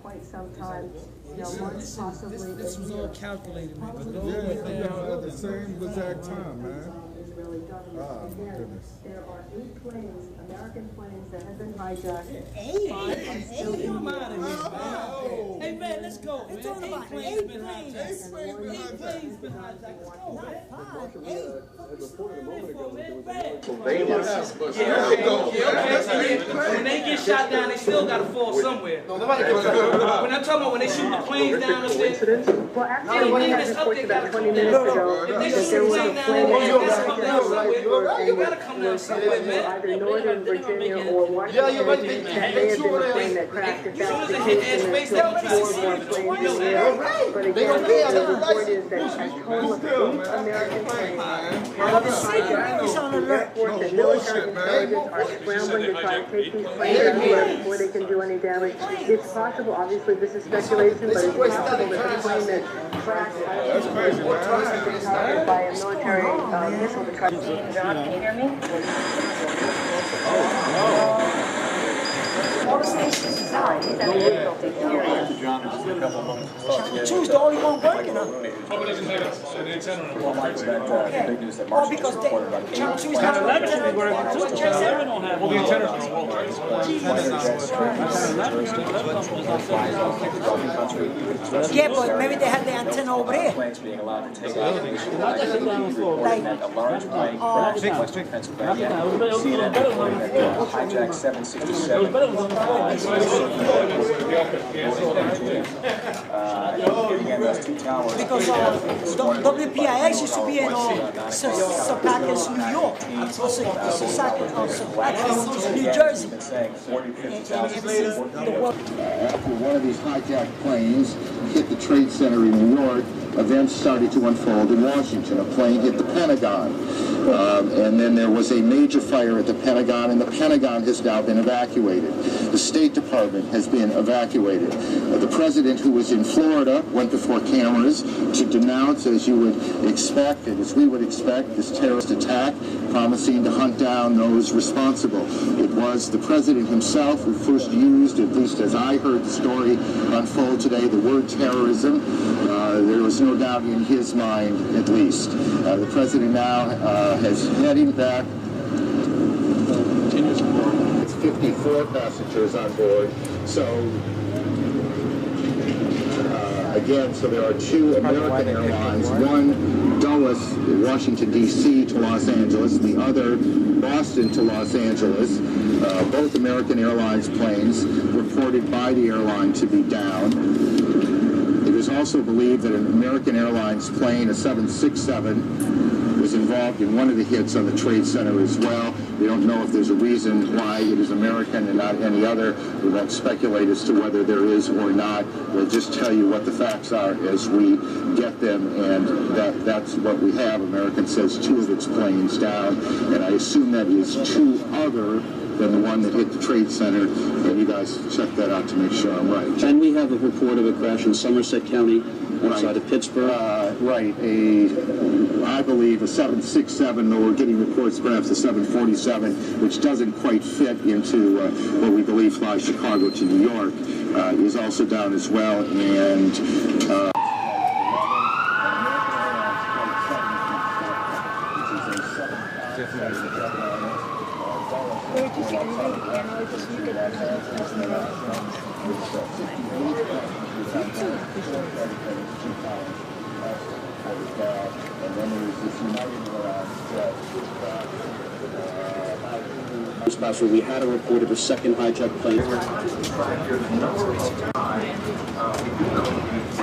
quite some time. Months, possibly. This was all calculated, man. But at the same exact time, man. Goodness. There are 8 planes, American planes, that have been hijacked. 8? Come out of here, man. Hey, man, let's go, man. 8 planes been hijacked. 8 planes been hijacked. Let's go, man. 8. When they get shot down, they still gotta fall somewhere. When I'm talking about when they shoot the planes down up there, well, actually, one had reported about 20 minutes ago that there was a plane that you gotta come down somewhere, man. either Northern Virginia or Washington that may have been the plane that crashed. If that's the case, then there's still 4 more planes in the air. But again, the report is that a total of 8 American planes have been hijacked. Air Force and military intelligence are scrambling to try to take these planes out of the air before they can do any damage. It's possible, obviously this is speculation, but it's possible that the plane that crashed was targeted by a military missile to try to... John, can you hear me? All the stations designed, he's having difficulty hearing. Choose the only one working on. Okay. Oh, because they choose not to work. Well, the antennas don't work. Yeah, but maybe they had the antenna over there. Planes being allowed to take out. Like, A large plane crashed in Western Pennsylvania. CNN reporting that hijacked 767. Again, those 2 towers. because WPIX used to be in Secaucus, New York. Secaucus, New Jersey. After one of these hijacked planes hit the Trade Center in New York, events started to unfold in Washington. A plane hit the Pentagon, and then there was a major fire at the Pentagon, and the Pentagon has now been evacuated. The State Department has been evacuated. The president, who was in Florida, went before cameras to denounce, as you would expect, and as we would expect, this terrorist attack, promising to hunt down those responsible. It was the president himself who first used, at least as I heard the story unfold today, the word terrorism. There was no doubt in his mind, at least. The president now has heading back. It's 54 passengers on board. So, again, so there are 2 American airlines, one Dulles, Washington, D.C. to Los Angeles, the other Boston to Los Angeles. Both American Airlines planes reported by the airline to be down. It is also believed that an American Airlines plane, a 767, was involved in one of the hits on the Trade Center as well. We don't know if there's a reason why it is American and not any other. We won't speculate as to whether there is or not. We'll just tell you what the facts are as we get them, and that's what we have. American says 2 of its planes down, and I assume that is 2 other than the one that hit the Trade Center, and you guys check that out to make sure I'm right. And we have a report of a crash in Somerset County, outside of Pittsburgh. Right, I believe a 767, or we're getting reports perhaps a 747, which doesn't quite fit into what we believe flies Chicago to New York, is also down as well, and We had a report of a second hijacked plane.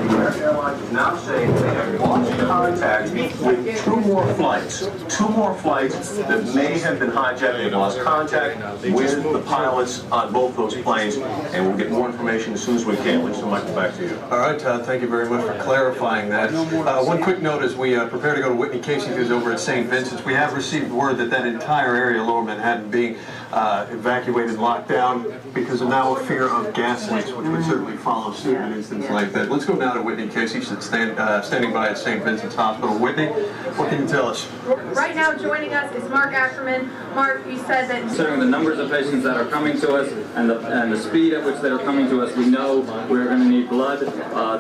American Airlines is now saying they have lost contact with 2 more flights. 2 more flights that may have been hijacked. They've lost contact with the pilots on both those planes, and we'll get more information as soon as we can. Lisa, Mike, back to you. All right, Todd, thank you very much for clarifying that. One quick note as we prepare to go to Whitney Casey, who's over at St. Vincent's. We have received word that that entire area, Lower Manhattan, being evacuated and locked down because of now a fear of gas leaks, which would certainly follow suit in an instance like that. Let's go now to Whitney Casey. She's standing by at St. Vincent's Hospital. Whitney, what can you tell us? Right now joining us is Mark Ackerman. Mark, you said that... Considering the numbers of patients that are coming to us and the speed at which they are coming to us, we know we're going to need blood.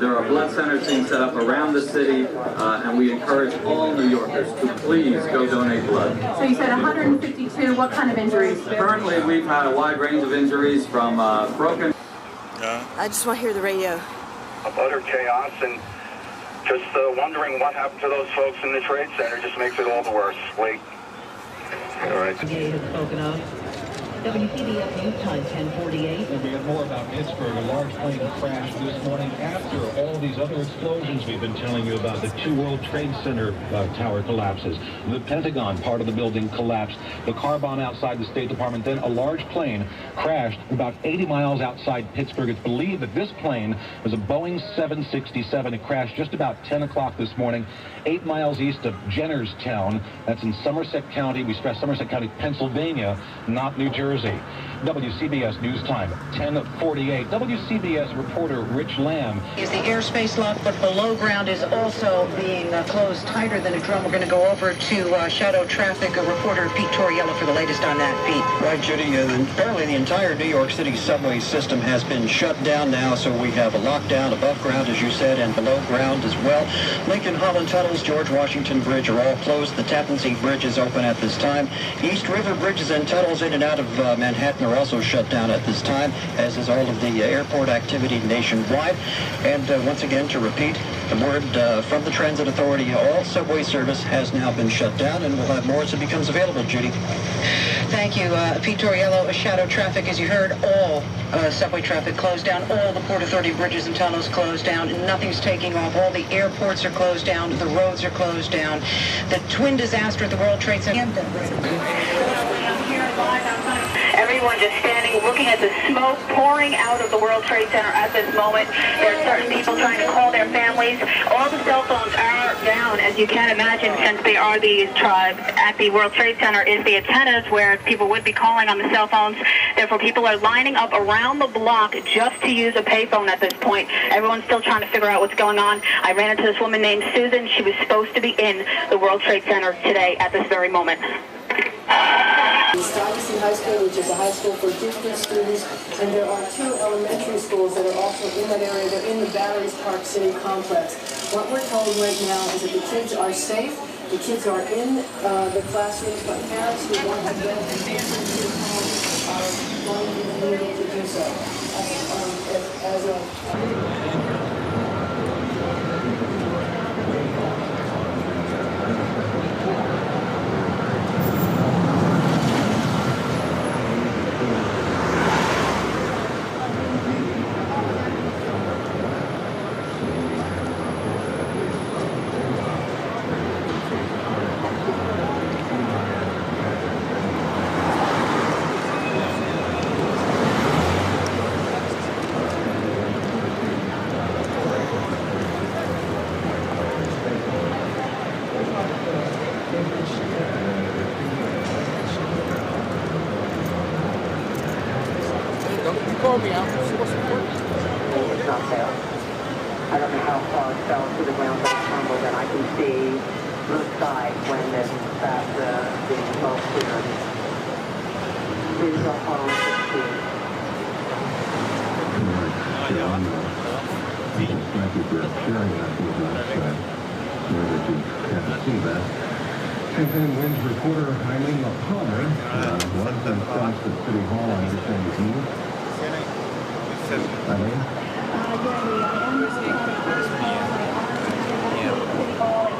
There are blood centers being set up around the city, and we encourage all New Yorkers to please go donate blood. So you said 152. What kind of injuries? Currently, we've had a wide range of injuries from broken... I just want to hear the radio. Utter chaos, and just wondering what happened to those folks in the Trade Center just makes it all the worse. Wait. All right. WCBS News Time 10:48. And we have more about Pittsburgh. A large plane crashed this morning after all these other explosions we've been telling you about. The two World Trade Center tower collapses. The Pentagon, part of the building, collapsed. The car bomb outside the State Department. Then a large plane crashed about 80 miles outside Pittsburgh. It's believed that this plane was a Boeing 767. It crashed just about 10 o'clock this morning, 8 miles east of Jennerstown. That's in Somerset County. We stress Somerset County, Pennsylvania, not New Jersey. WCBS News Time, 10:48. WCBS reporter Rich Lamb. Is the airspace locked, but below ground is also being closed tighter than a drum. We're going to go over to shadow traffic. Reporter Pete Torriello for the latest on that, Pete. Right, Judy. Apparently the entire New York City subway system has been shut down now, so we have a lockdown above ground, as you said, and below ground as well. Lincoln Holland tunnels, George Washington Bridge are all closed. The Tappan Zee Bridge is open at this time. East River bridges and tunnels in and out of Manhattan are also shut down at this time, as is all of the airport activity nationwide. And once again, to repeat, the word from the Transit Authority, all subway service has now been shut down, and we'll have more as it becomes available, Judy. Thank you, Pete Torriello. Shadow traffic, as you heard, all subway traffic closed down, all the Port Authority bridges and tunnels closed down, nothing's taking off, all the airports are closed down, the roads are closed down. The twin disaster at the World Trade Center. Everyone just standing, looking at the smoke pouring out of the World Trade Center at this moment. There are certain people trying to call their families. All the cell phones are down, as you can imagine, since they are these tribes. At the World Trade Center is the antennas where people would be calling on the cell phones. Therefore, people are lining up around the block just to use a payphone at this point. Everyone's still trying to figure out what's going on. I ran into this woman named Susan. She was supposed to be in the World Trade Center today at this very moment. Stuyvesant High School, which is a high school for gifted students, and there are two elementary schools that are also in that area. They're in the Batteries Park City complex. What we're told right now is that the kids are safe. The kids are in the classrooms, but parents who want to get advanced into the home are going to be able to do so. As a call me out. It's not there. I don't know how far it fell to the ground, but it crumbled, and I can see the side when it's past the smoke cleared. Please don't follow us to see. Thank you for sharing that with us. Know that you have to see that. And then Wynn's reporter Eileen Palmer was at City Hall. I understand you need. Eileen?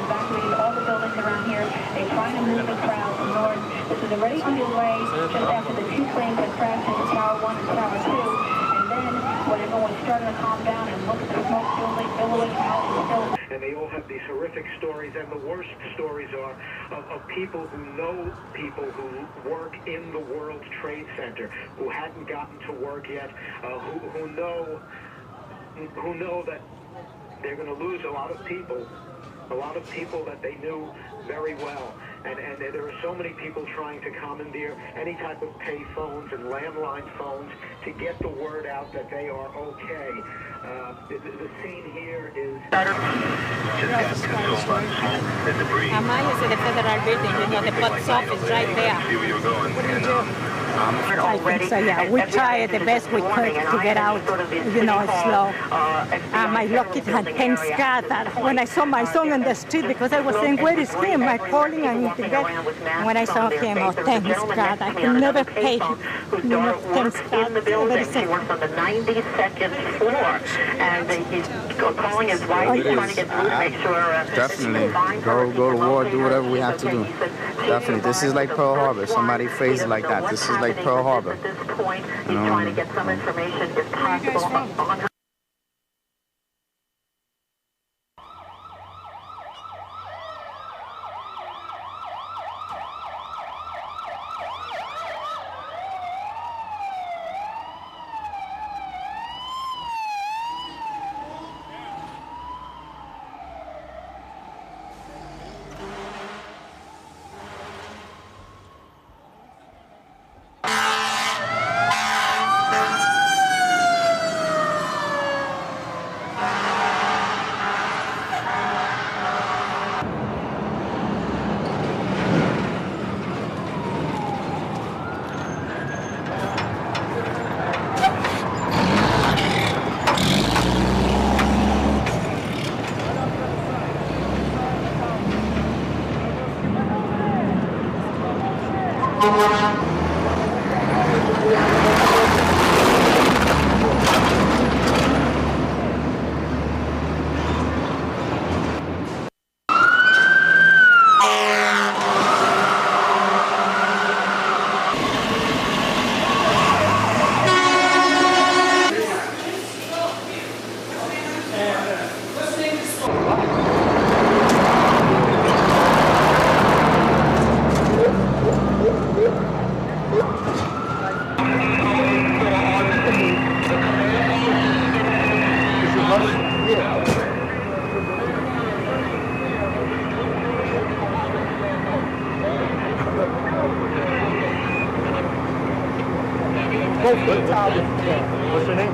Evacuating all the buildings around here. They're trying to move the crowd north. This is already underway just after the two planes had crashed into Tower 1 and Tower 2. And then when everyone's starting to calm down and look at the smoke billowing out the building. And they all have these horrific stories, and the worst stories are of people who know people who work in the World Trade Center, who hadn't gotten to work yet, who know that they're going to lose a lot of people that they knew very well. And there are so many people trying to commandeer any type of pay phones and landline phones to get the word out that they are okay. The scene here is... Mine is in the federal building, you know, the post office right there. What do you do? I think so, yeah. We tried the best we could to get out, you know, slow. My lucky had thanks God that when I saw my son in the street, because I was saying, where is him? I'm calling and when I saw him, oh, thanks God, I could never pay him. You know, thanks God. He works on the 92nd floor, and he's calling his wife, trying to get through to make sure definitely go to war, do whatever we have to do. Definitely, this is like Pearl Harbor. Somebody phrased it like that. This is like Pearl Harbor. At this point, he's trying to get some information, if possible, on her. What's your name?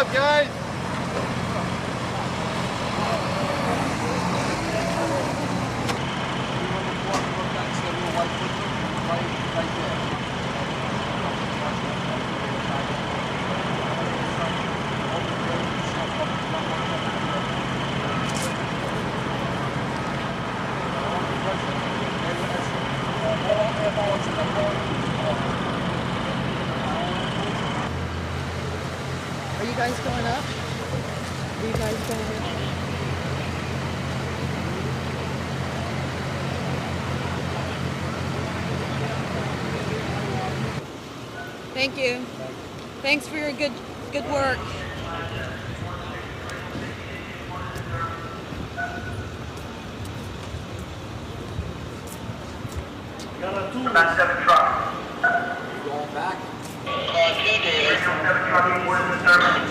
up, guys? Are you guys going up? Are you guys going up? Thank you. Thanks for your good work. About 7 trucks. Going back? 7 trucks was the service.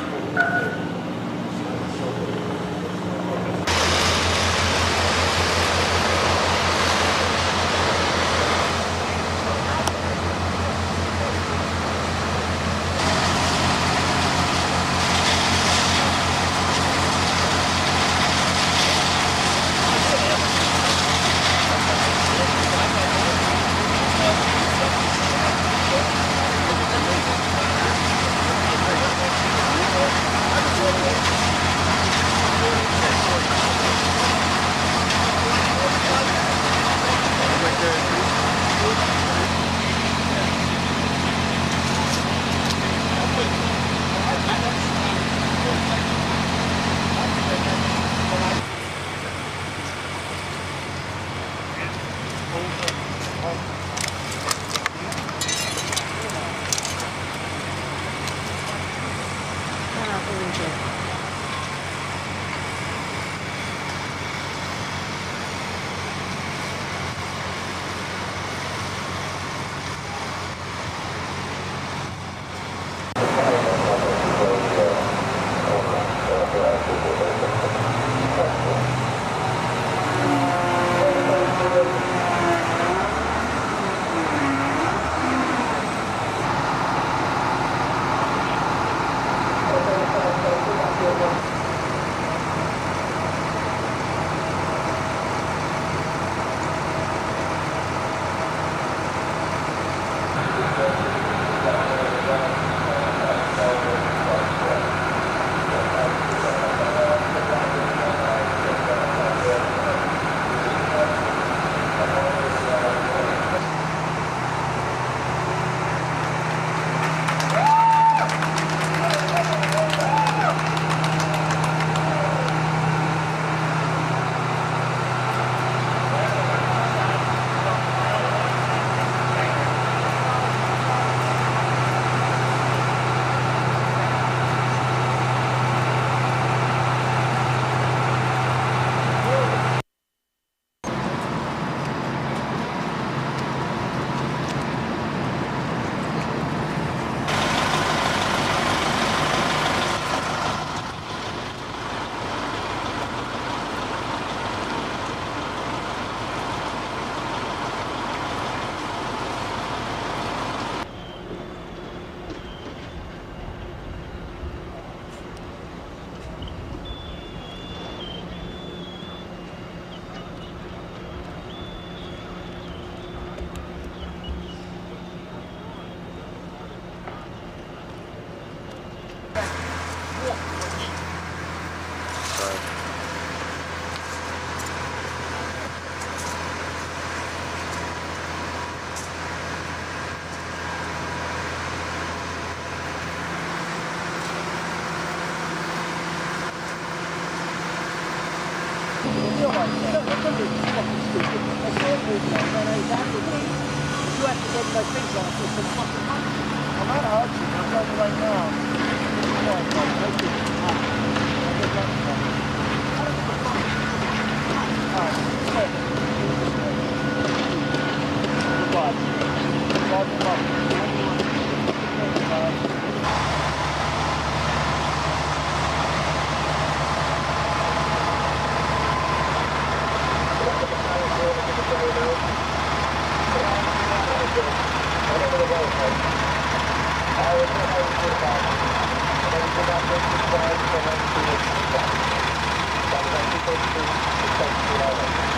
that thing's on for some fucking money. I'm not arguing. I'm telling you right now. Thank you.